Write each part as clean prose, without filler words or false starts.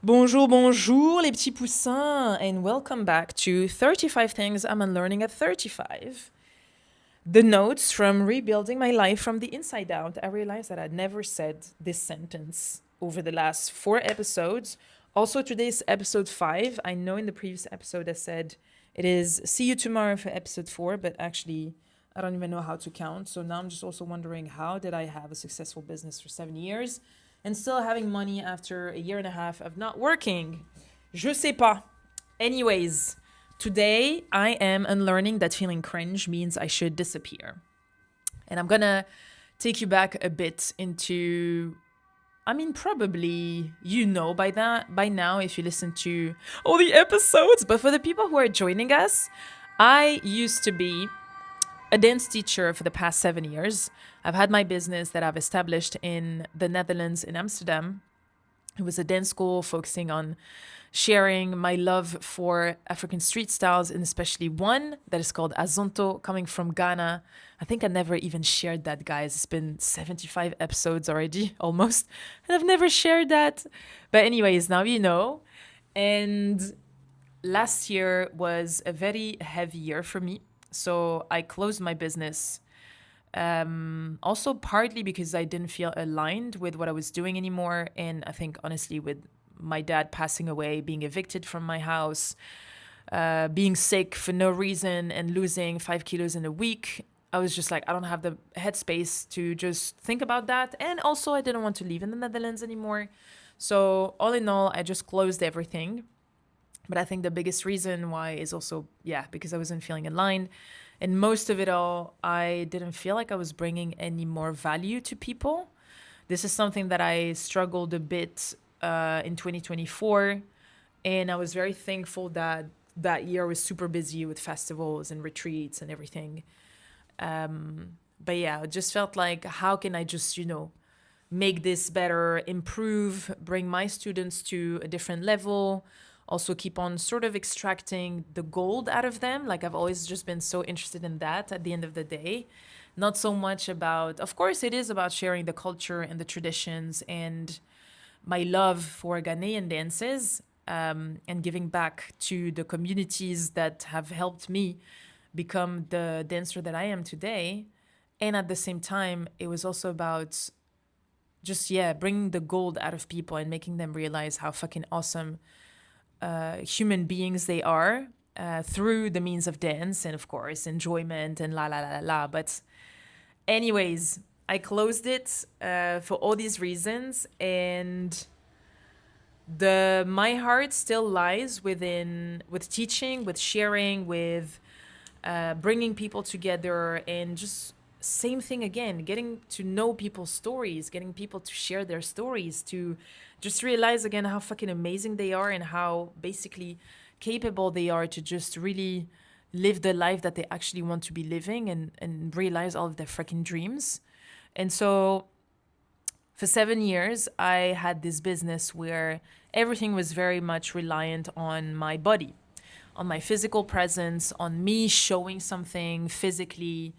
Bonjour, bonjour, les petits poussins, and welcome back to 35 Things I'm Unlearning at 35. The notes from rebuilding my life from the inside out. I realized that I'd never said this sentence over the last 4 episodes. Also, today's episode 5. I know in the previous episode I said it is see you tomorrow for episode 4, but actually, I don't even know how to count. So now I'm just also wondering, how did I have a successful business for 7 years and still having money after a year and a half of not working? Je sais pas. Anyways, today I am unlearning that feeling cringe means I should disappear. And I'm gonna take you back a bit into, probably you know by now if you listen to all the episodes, but for the people who are joining us, I used to be a dance teacher for the past 7 years. I've had my business that I've established in the Netherlands, in Amsterdam. It was a dance school focusing on sharing my love for African street styles, and especially one that is called Azonto, coming from Ghana. I think I never even shared that, guys. It's been 75 episodes already, almost, and I've never shared that. But anyways, now you know. And last year was a very heavy year for me. So I closed my business. Also partly because I didn't feel aligned with what I was doing anymore. And I think honestly with my dad passing away, being evicted from my house, being sick for no reason and losing 5 kilos in a week, I was just like, I don't have the headspace to just think about that. And also I didn't want to live in the Netherlands anymore. So all in all, I just closed everything. But I think the biggest reason why is also, because I wasn't feeling aligned. And most of it all, I didn't feel like I was bringing any more value to people. This is something that I struggled a bit in 2024. And I was very thankful that that year was super busy with festivals and retreats and everything. But yeah, it just felt like, how can I just, make this better, improve, bring my students to a different level, also keep on sort of extracting the gold out of them. Like I've always just been so interested in that at the end of the day. Not so much about, of course, it is about sharing the culture and the traditions and my love for Ghanaian dances, and giving back to the communities that have helped me become the dancer that I am today. And at the same time, it was also about just, bringing the gold out of people and making them realize how fucking awesome human beings they are, through the means of dance and, of course, enjoyment and la la la la la. But anyways, I closed it for all these reasons, and my heart still lies with teaching, with sharing, with bringing people together, and just same thing again, getting to know people's stories, getting people to share their stories, to just realize again how fucking amazing they are and how basically capable they are to just really live the life that they actually want to be living, and realize all of their freaking dreams. And so for 7 years, I had this business where everything was very much reliant on my body, on my physical presence, on me showing something physically,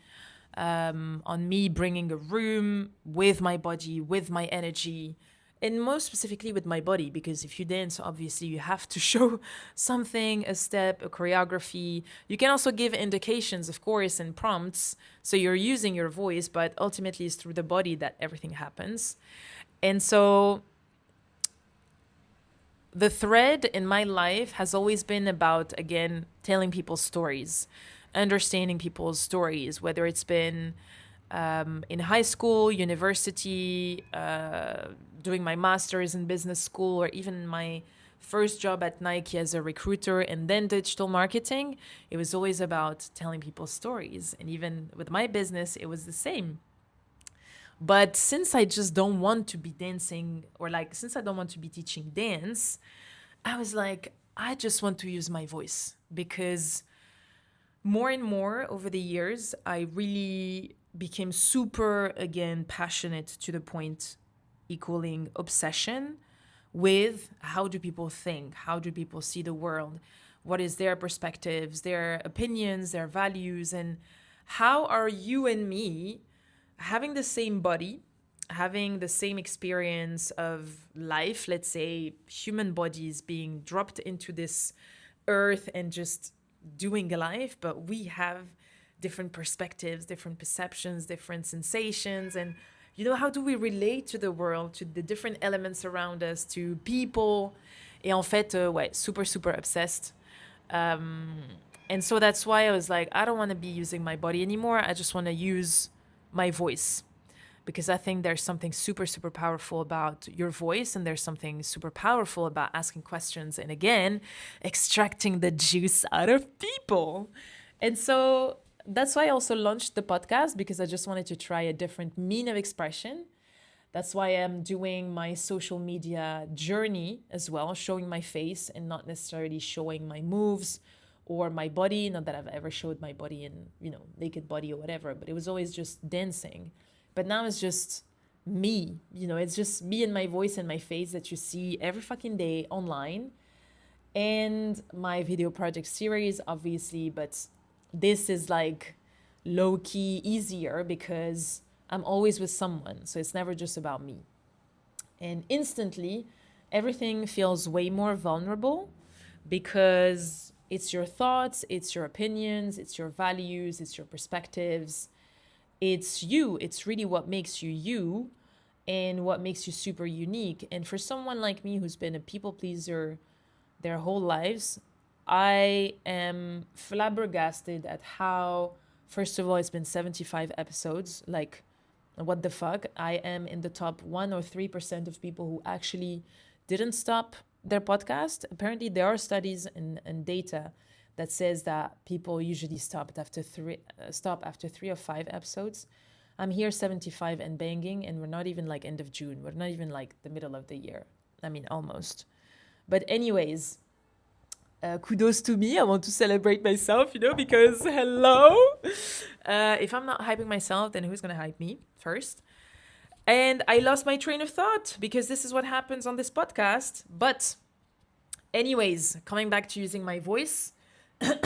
on me bringing a room with my body, with my energy, and most specifically with my body, because if you dance, obviously you have to show something, a step, a choreography. You can also give indications, of course, and prompts, so you're using your voice, but ultimately it's through the body that everything happens. And so the thread in my life has always been about, again, telling people stories, understanding people's stories, whether it's been in high school, university, doing my master's in business school, or even my first job at Nike as a recruiter and then digital marketing. It was always about telling people stories. And even with my business, it was the same. But since I just don't want to be dancing, or like, since I don't want to be teaching dance, I was like, I just want to use my voice, because more and more over the years, I really became super, again, passionate to the point equaling obsession with how do people think? How do people see the world? What is their perspectives, their opinions, their values? And how are you and me having the same body, having the same experience of life, let's say human bodies being dropped into this earth and just doing life, but we have different perspectives, different perceptions, different sensations. And, how do we relate to the world, to the different elements around us, to people? Et en fait, ouais, super, super obsessed. And so that's why I was like, I don't want to be using my body anymore. I just want to use my voice, because I think there's something super, super powerful about your voice, and there's something super powerful about asking questions and, again, extracting the juice out of people. And so that's why I also launched the podcast, because I just wanted to try a different mean of expression. That's why I'm doing my social media journey as well, showing my face and not necessarily showing my moves or my body. Not that I've ever showed my body in, naked body or whatever, but it was always just dancing. But now it's just me, it's just me and my voice and my face that you see every fucking day online. And my video project series, obviously, but this is like low-key easier because I'm always with someone. So it's never just about me. And instantly, everything feels way more vulnerable because it's your thoughts, it's your opinions, it's your values, it's your perspectives. It's you. It's really what makes you you and what makes you super unique. And for someone like me who's been a people pleaser their whole lives, I am flabbergasted at how, first of all, it's been 75 episodes. Like, what the fuck? I am in the top 1 or 3% of people who actually didn't stop their podcast. Apparently, there are studies and data that says that people usually stop after 3 or 5 episodes. I'm here 75 and banging, and we're not even like end of June. We're not even like the middle of the year. I mean, almost. But anyways, kudos to me. I want to celebrate myself, because hello. If I'm not hyping myself, then who's going to hype me first? And I lost my train of thought because this is what happens on this podcast. But anyways, coming back to using my voice, it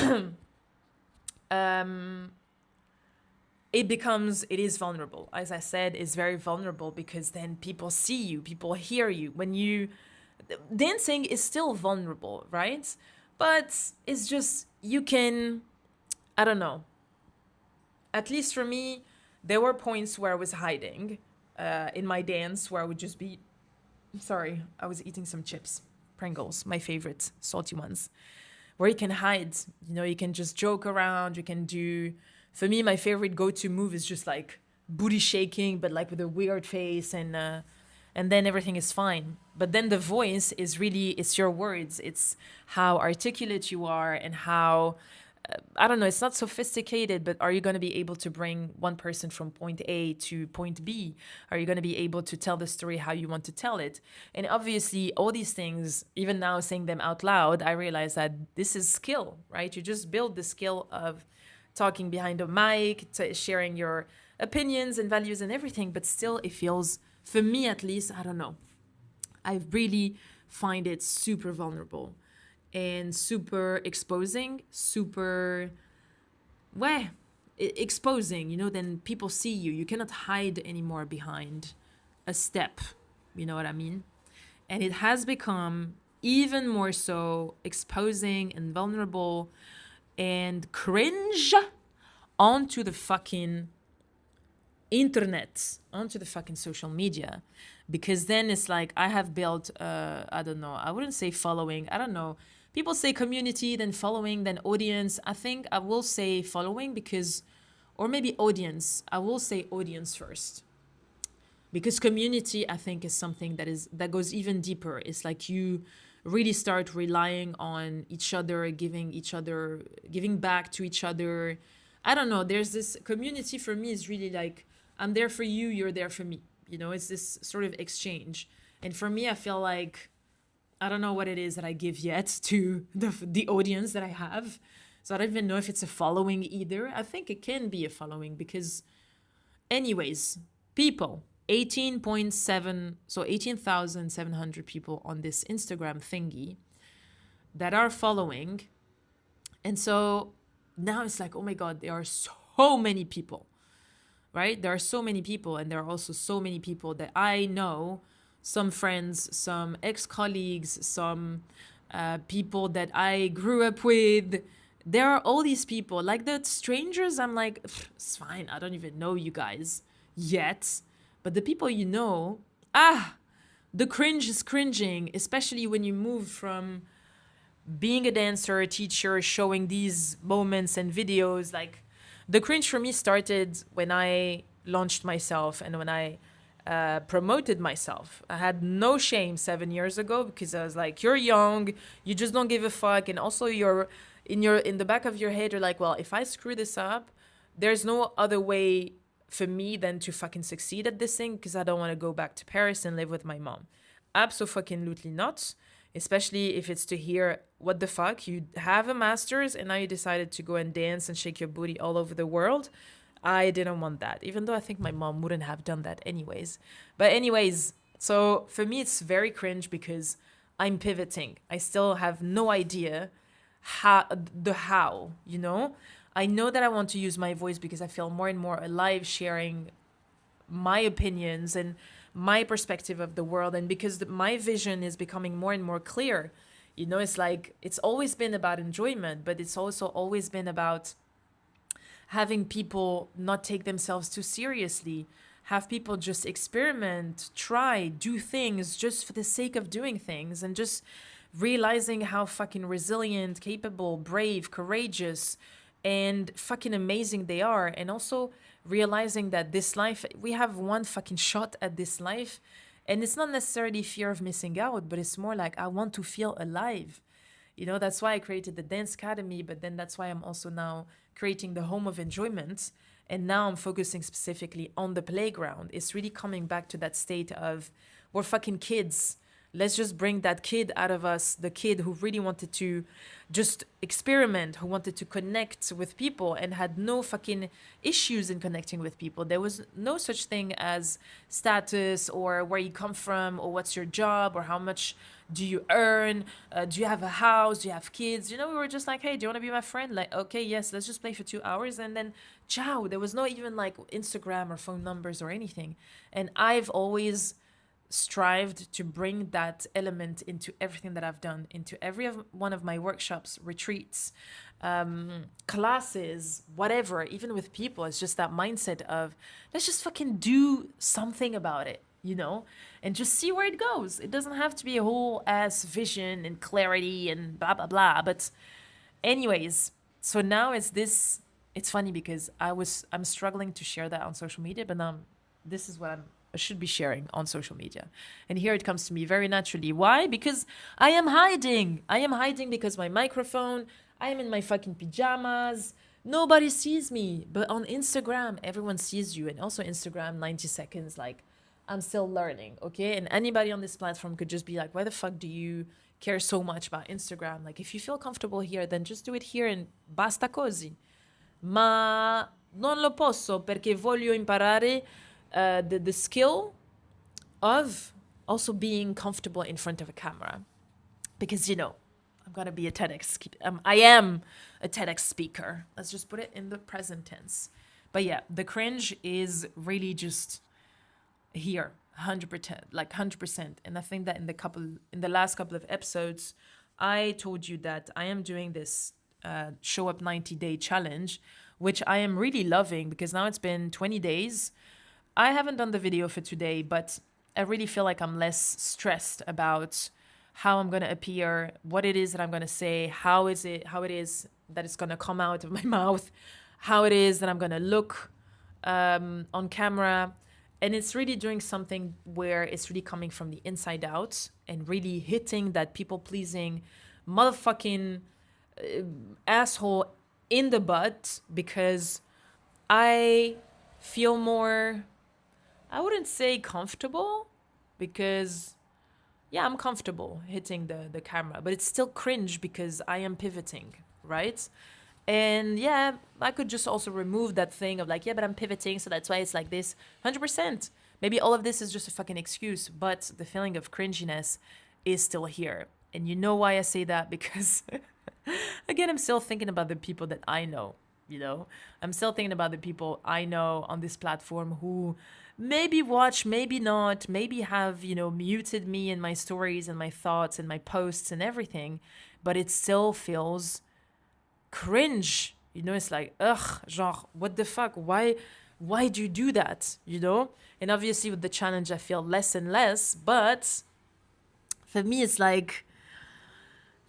is vulnerable. As I said, it's very vulnerable because then people see you, people hear you. Dancing is still vulnerable, right? But it's just, you can, I don't know. At least for me, there were points where I was hiding in my dance, where I would just be, sorry, I was eating some chips, Pringles, my favorite salty ones, where you can hide, you can just joke around, you can do, for me, my favorite go-to move is just like booty shaking, but like with a weird face, and then everything is fine. But then the voice is really, it's your words, it's how articulate you are, and how, I don't know, it's not sophisticated, but are you going to be able to bring one person from point A to point B? Are you going to be able to tell the story how you want to tell it? And obviously, all these things, even now saying them out loud, I realize that this is skill, right? You just build the skill of talking behind a mic, sharing your opinions and values and everything, but still it feels, for me at least, I don't know, I really find it super vulnerable and super exposing, super, exposing, then people see you. You cannot hide anymore behind a step, you know what I mean? And it has become even more so exposing and vulnerable and cringe onto the fucking internet, onto the fucking social media. Because then it's like I have built, I don't know, I wouldn't say following, I don't know. People say community, then following, then audience. I think I will say following because, or maybe audience. I will say audience first. Because community, I think, is something that goes even deeper. It's like you really start relying on each other, giving back to each other. I don't know. There's this community for me is really like, I'm there for you, you're there for me. It's this sort of exchange. And for me, I feel like, I don't know what it is that I give yet to the audience that I have. So I don't even know if it's a following either. I think it can be a following because, anyways, people, 18,700 people on this Instagram thingy that are following. And so now it's like, oh my God, there are so many people. right? There are so many people, and there are also so many people that I know, some friends, some ex-colleagues, some people that I grew up with. There are all these people, like the strangers. I'm like, it's fine. I don't even know you guys yet. But the people you know, the cringe is cringing, especially when you move from being a dancer, a teacher, showing these moments and videos. Like, the cringe for me started when I launched myself and when I promoted myself. I had no shame 7 years ago because I was like, you're young, you just don't give a fuck, and also you're in the back of your head, you're like, well, if I screw this up, there's no other way for me than to fucking succeed at this thing because I don't want to go back to Paris and live with my mom. Absolutely not. Especially if it's to hear, what the fuck, you have a master's and now you decided to go and dance and shake your booty all over the world. I didn't want that, even though I think my mom wouldn't have done that anyways. But anyways, so for me, it's very cringe because I'm pivoting. I still have no idea how, you know? I know that I want to use my voice because I feel more and more alive sharing my opinions and my perspective of the world, and because my vision is becoming more and more clear. You know, it's like, it's always been about enjoyment, but it's also always been about having people not take themselves too seriously, have people just experiment, try, do things just for the sake of doing things, and just realizing how fucking resilient, capable, brave, courageous, and fucking amazing they are. And also realizing that this life, we have one fucking shot at this life. And it's not necessarily fear of missing out, but it's more like, I want to feel alive. You know, that's why I created the Dance Academy, but then that's why I'm also now creating the Home of Enjoyment. And now I'm focusing specifically on the playground. It's really coming back to that state of, we're fucking kids. Let's just bring that kid out of us, the kid who really wanted to just experiment, who wanted to connect with people and had no fucking issues in connecting with people. There was no such thing as status or where you come from or what's your job or how much do you earn? Do you have a house? Do you have kids? You know, we were just like, hey, do you want to be my friend? Like, okay, yes, let's just play for 2 hours. And then, ciao. There was no even like Instagram or phone numbers or anything. And I've always strived to bring that element into everything that I've done, into every one of my workshops, retreats, classes, whatever, even with people. It's just that mindset of, let's just fucking do something about it, you know, and just see where it goes. It doesn't have to be a whole ass vision and clarity and blah, blah, blah. But anyways, so now it's funny because I'm struggling to share that on social media, but now this is what I should be sharing on social media. And here it comes to me very naturally. Why? Because I am hiding. I am hiding because my microphone, I am in my fucking pajamas. Nobody sees me. But on Instagram, everyone sees you. And also Instagram, 90 seconds, like, I'm still learning, okay? And anybody on this platform could just be like, why the fuck do you care so much about Instagram? Like, if you feel comfortable here, then just do it here and basta così. Ma non lo posso perché voglio imparare the skill of also being comfortable in front of a camera. Because, you know, I'm going to be a TEDx, I am a TEDx speaker. Let's just put it in the present tense. But yeah, the cringe is really just here, 100%, like 100%. And I think that in the last couple of episodes, I told you that I am doing this show up 90-day challenge, which I am really loving because now it's been 20 days. I haven't done the video for today, but I really feel like I'm less stressed about how I'm going to appear, what it is that I'm going to say, how it is that it's going to come out of my mouth, how it is that I'm going to look on camera. And it's really doing something where it's really coming from the inside out and really hitting that people-pleasing motherfucking asshole in the butt, because I feel more, I wouldn't say comfortable, because yeah, I'm comfortable hitting the camera, but it's still cringe because I am pivoting, right? And yeah, I could just also remove that thing of like, yeah, but I'm pivoting, so that's why it's like this. 100%. Maybe all of this is just a fucking excuse, but the feeling of cringiness is still here. And you know why I say that? Because again, I'm still thinking about the people that I know. you know? I'm still thinking about the people I know on this platform who maybe watch, maybe not, maybe have, muted me and my stories and my thoughts and my posts and everything, but it still feels cringe. It's like, ugh, genre, what the fuck? Why do you do that? And obviously with the challenge, I feel less and less, but for me, it's like,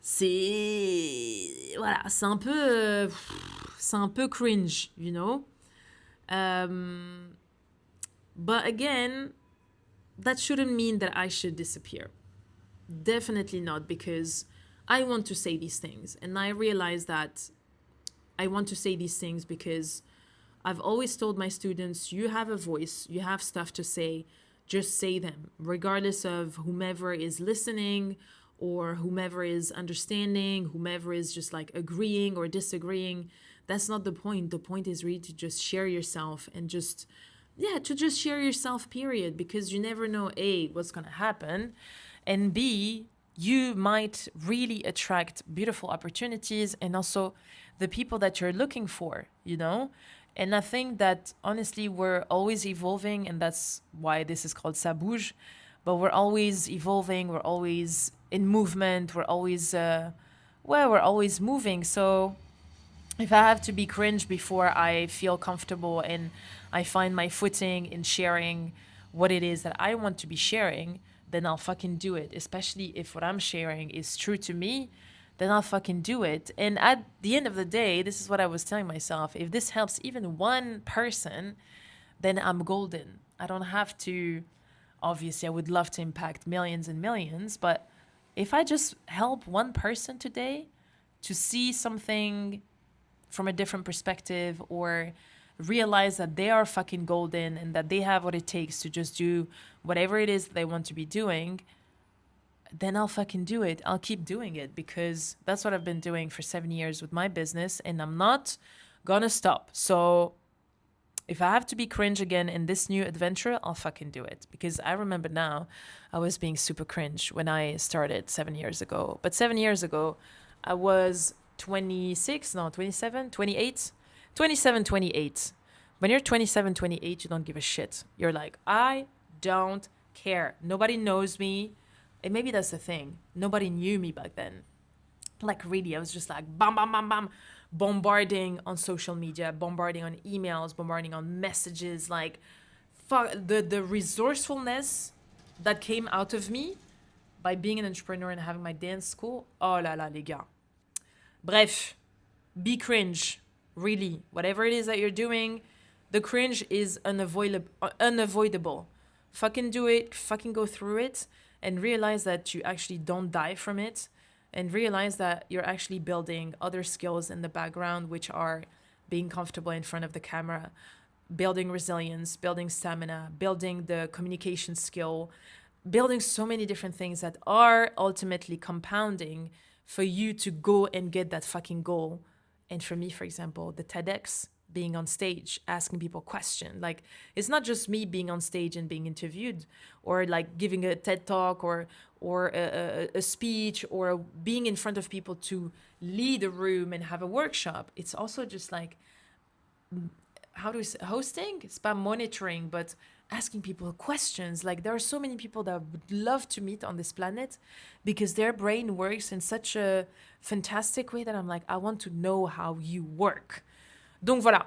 voilà, c'est un peu cringe, But again, that shouldn't mean that I should disappear. Definitely not, because I want to say these things. And I realize that I want to say these things because I've always told my students, you have a voice, you have stuff to say, just say them, regardless of whomever is listening or whomever is understanding, whomever is just like agreeing or disagreeing. That's not the point. The point is really to just share yourself and just share yourself, period, because you never know, A, what's going to happen, and B, you might really attract beautiful opportunities and also the people that you're looking for, And I think that, honestly, we're always evolving, and that's why this is called Sabou. But we're always evolving, we're always in movement, we're always moving. So if I have to be cringe before I feel comfortable and I find my footing in sharing what it is that I want to be sharing, then I'll fucking do it. Especially if what I'm sharing is true to me, then I'll fucking do it. And at the end of the day, this is what I was telling myself. If this helps even one person, then I'm golden. I don't have to, obviously, I would love to impact millions and millions, but if I just help one person today to see something from a different perspective or realize that they are fucking golden and that they have what it takes to just do whatever it is that they want to be doing, then I'll fucking do it. I'll keep doing it because that's what I've been doing for 7 years with my business and I'm not gonna stop. So if I have to be cringe again in this new adventure, I'll fucking do it. Because I remember now I was being super cringe when I started 7 years ago. But 7 years ago, I was 26, no, 27, 28, 27, 28. When you're 27, 28, you don't give a shit. You're like, I don't care. Nobody knows me. And maybe that's the thing. Nobody knew me back then. Like really, I was just like bam, bam, bam, bam, bombarding on social media, bombarding on emails, bombarding on messages. Like fuck, the resourcefulness that came out of me by being an entrepreneur and having my dance school. Oh là là, les gars. Bref, be cringe. Really, whatever it is that you're doing, the cringe is unavoidable. Fucking do it, fucking go through it, and realize that you actually don't die from it, and realize that you're actually building other skills in the background, which are being comfortable in front of the camera, building resilience, building stamina, building the communication skill, building so many different things that are ultimately compounding for you to go and get that fucking goal. And for me, for example, the TEDx, being on stage, asking people questions. Like, it's not just me being on stage and being interviewed or like giving a TED talk or a speech or being in front of people to lead a room and have a workshop. It's also just like, how do we say, hosting? It's about monitoring, but asking people questions. Like, there are so many people that I would love to meet on this planet because their brain works in such a fantastic way that I'm like, I want to know how you work. Donc voilà,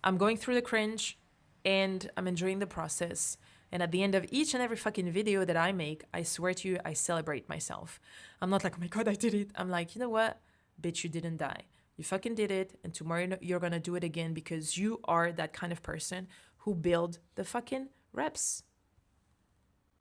I'm going through the cringe and I'm enjoying the process. And at the end of each and every fucking video that I make, I swear to you, I celebrate myself. I'm not like, oh my God, I did it. I'm like, you know what? Bitch, you didn't die. You fucking did it. And tomorrow you're going to do it again because you are that kind of person who build the fucking reps.